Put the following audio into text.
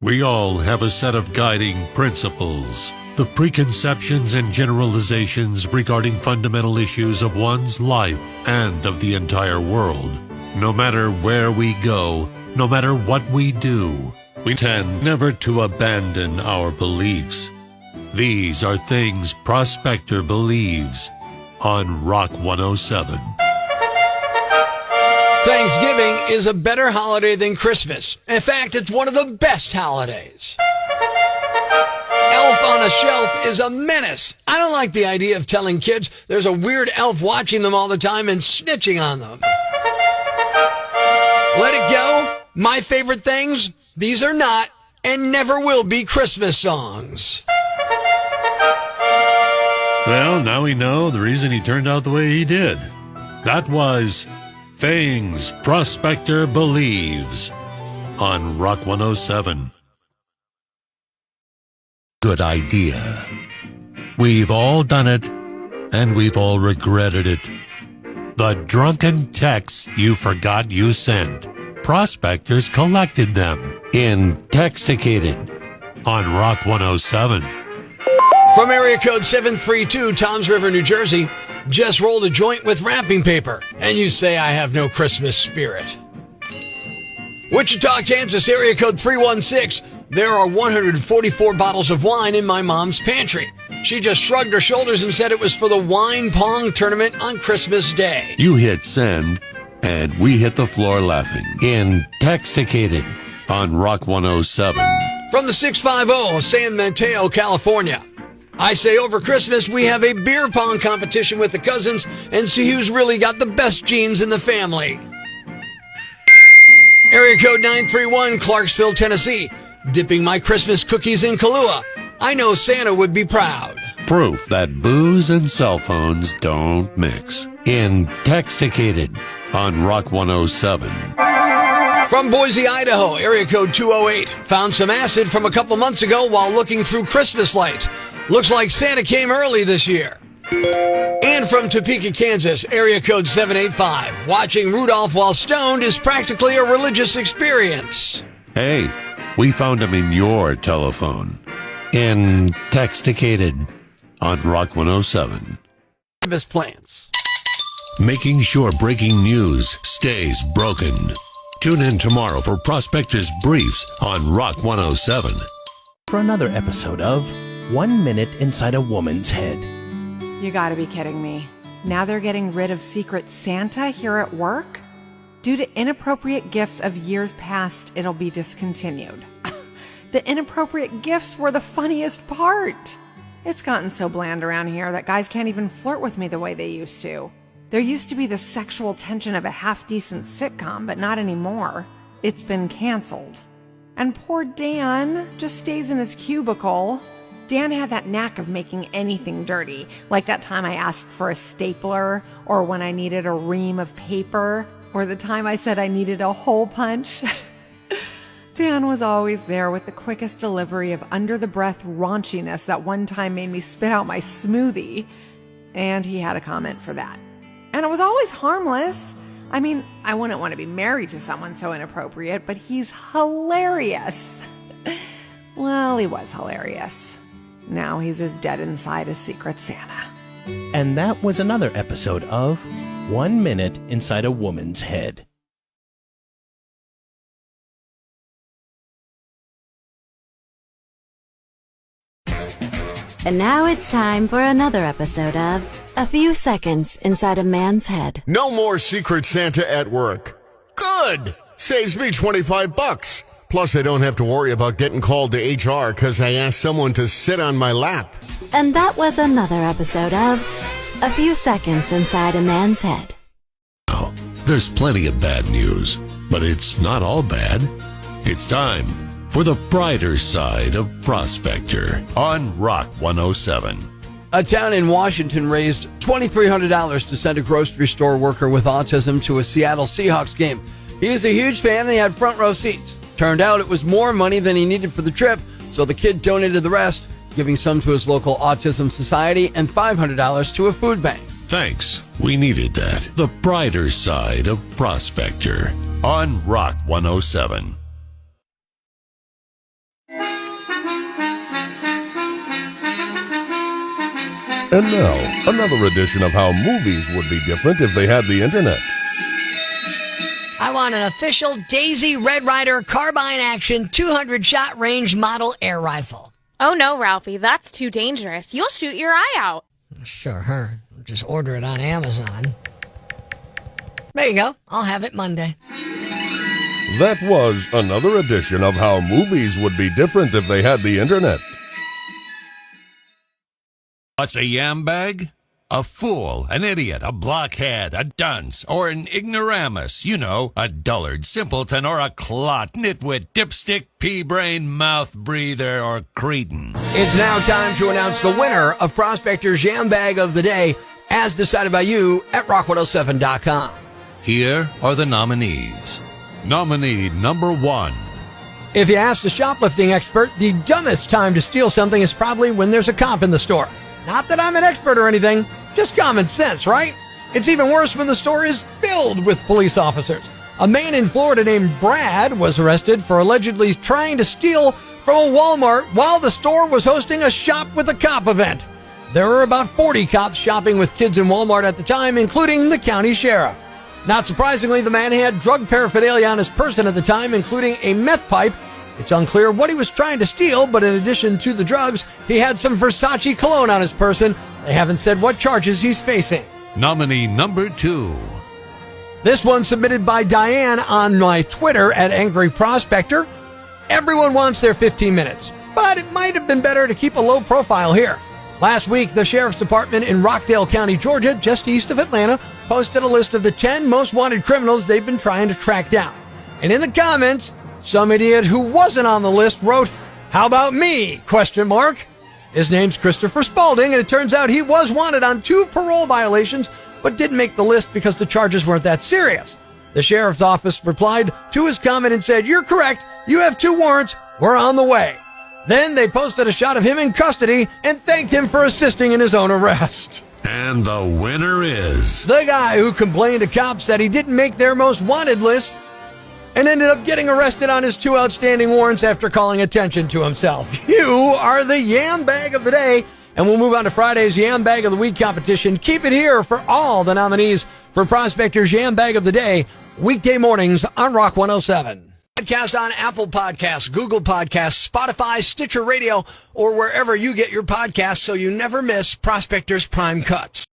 We all have a set of guiding principles, the preconceptions and generalizations regarding fundamental issues of one's life and of the entire world. No matter where we go, no matter what we do, we tend never to abandon our beliefs. These are things Prospector believes on Rock 107. Thanksgiving is a better holiday than Christmas. In fact, it's one of the best holidays. Elf on a Shelf is a menace. I don't like the idea of telling kids there's a weird elf watching them all the time and snitching on them. Let It Go, My Favorite Things, these are not and never will be Christmas songs. Well, now we know the reason he turned out the way he did. That was Things Prospector Believes on Rock 107. Good idea. We've all done it, and we've all regretted it. The drunken texts you forgot you sent. Prospectors collected them in Texticated on Rock 107. From area code 732, Toms River, New Jersey, just rolled a joint with wrapping paper, and you say I have no Christmas spirit. Wichita, Kansas, area code 316, there are 144 bottles of wine in my mom's pantry. She just shrugged her shoulders and said it was for the wine pong tournament on Christmas Day. You hit send, and we hit the floor laughing in Texticated on Rock 107. From the 650, San Mateo, California. I say over Christmas we have a beer pong competition with the cousins and see who's really got the best genes in the family. Area code 931, Clarksville, Tennessee. Dipping my Christmas cookies in Kahlua. I know Santa would be proud. Proof that booze and cell phones don't mix in Texticated on Rock 107. From Boise, Idaho, area code 208. Found some acid from a couple months ago while looking through Christmas lights. Looks like Santa came early this year. And from Topeka, Kansas, area code 785. Watching Rudolph while stoned is practically a religious experience. Hey, we found him in your telephone in Texticated on Rock 107. Harvest plants. Making sure breaking news stays broken. Tune in tomorrow for Prospector's Briefs on Rock 107. For another episode of 1 Minute Inside a Woman's Head. You gotta be kidding me. Now they're getting rid of Secret Santa here at work? Due to inappropriate gifts of years past, it'll be discontinued. The inappropriate gifts were the funniest part. It's gotten so bland around here that guys can't even flirt with me the way they used to. There used to be the sexual tension of a half-decent sitcom, but not anymore. It's been canceled. And poor Dan just stays in his cubicle. Dan had that knack of making anything dirty, like that time I asked for a stapler, or when I needed a ream of paper, or the time I said I needed a hole punch. Dan was always there with the quickest delivery of under-the-breath raunchiness that one time made me spit out my smoothie, and he had a comment for that. And it was always harmless. I mean, I wouldn't want to be married to someone so inappropriate, but he's hilarious. Well, he was hilarious. Now he's as dead inside as Secret Santa. And that was another episode of 1 Minute Inside a Woman's Head. And now it's time for another episode of A Few Seconds Inside a Man's Head. No more Secret Santa at work. Good! Saves me $25. Plus, I don't have to worry about getting called to HR because I asked someone to sit on my lap. And that was another episode of A Few Seconds Inside a Man's Head. Now, there's plenty of bad news, but it's not all bad. It's time for the brighter side of Prospector on Rock 107. A town in Washington raised $2,300 to send a grocery store worker with autism to a Seattle Seahawks game. He is a huge fan and he had front row seats. Turned out it was more money than he needed for the trip, so the kid donated the rest, giving some to his local autism society and $500 to a food bank. Thanks. We needed that. The brighter side of Prospector on Rock 107. And now, another edition of How Movies Would Be Different If They Had the Internet. I want an official Daisy Red Ryder carbine action 200-shot range model air rifle. Oh no, Ralphie, that's too dangerous. You'll shoot your eye out. Sure, just order it on Amazon. There you go. I'll have it Monday. That was another edition of How Movies Would Be Different If They Had the Internet. What's a yambag? A fool, an idiot, a blockhead, a dunce, or an ignoramus. You know, a dullard, simpleton, or a clot, nitwit, dipstick, pea-brain, mouth breather, or cretin. It's now time to announce the winner of Prospector's Yambag of the Day, as decided by you at rock107.com. Here are the nominees. Nominee number 1. If you ask the shoplifting expert, the dumbest time to steal something is probably when there's a cop in the store. Not that I'm an expert or anything, just common sense, right? It's even worse when the store is filled with police officers. A man in Florida named Brad was arrested for allegedly trying to steal from a Walmart while the store was hosting a Shop with a Cop event. There were about 40 cops shopping with kids in Walmart at the time, including the county sheriff. Not surprisingly, the man had drug paraphernalia on his person at the time, including a meth pipe. It's unclear what he was trying to steal, but in addition to the drugs, he had some Versace cologne on his person. They haven't said what charges he's facing. Nominee number 2. This one submitted by Diane on my Twitter at Angry Prospector. Everyone wants their 15 minutes, but it might have been better to keep a low profile here. Last week, the Sheriff's Department in Rockdale County, Georgia, just east of Atlanta, posted a list of the 10 most wanted criminals they've been trying to track down. And in the comments, some idiot who wasn't on the list wrote, "How about me?" ? His name's Christopher Spaulding, and it turns out he was wanted on 2 parole violations, but didn't make the list because the charges weren't that serious. The sheriff's office replied to his comment and said, "You're correct. You have 2 warrants. We're on the way." Then they posted a shot of him in custody and thanked him for assisting in his own arrest. And the winner is... the guy who complained to cops that he didn't make their most wanted list and ended up getting arrested on his 2 outstanding warrants after calling attention to himself. You are the Yambag of the Day, and we'll move on to Friday's Yambag of the Week competition. Keep it here for all the nominees for Prospector's Yambag of the Day, weekday mornings on Rock 107. Podcast on Apple Podcasts, Google Podcasts, Spotify, Stitcher Radio, or wherever you get your podcasts so you never miss Prospector's Prime Cuts.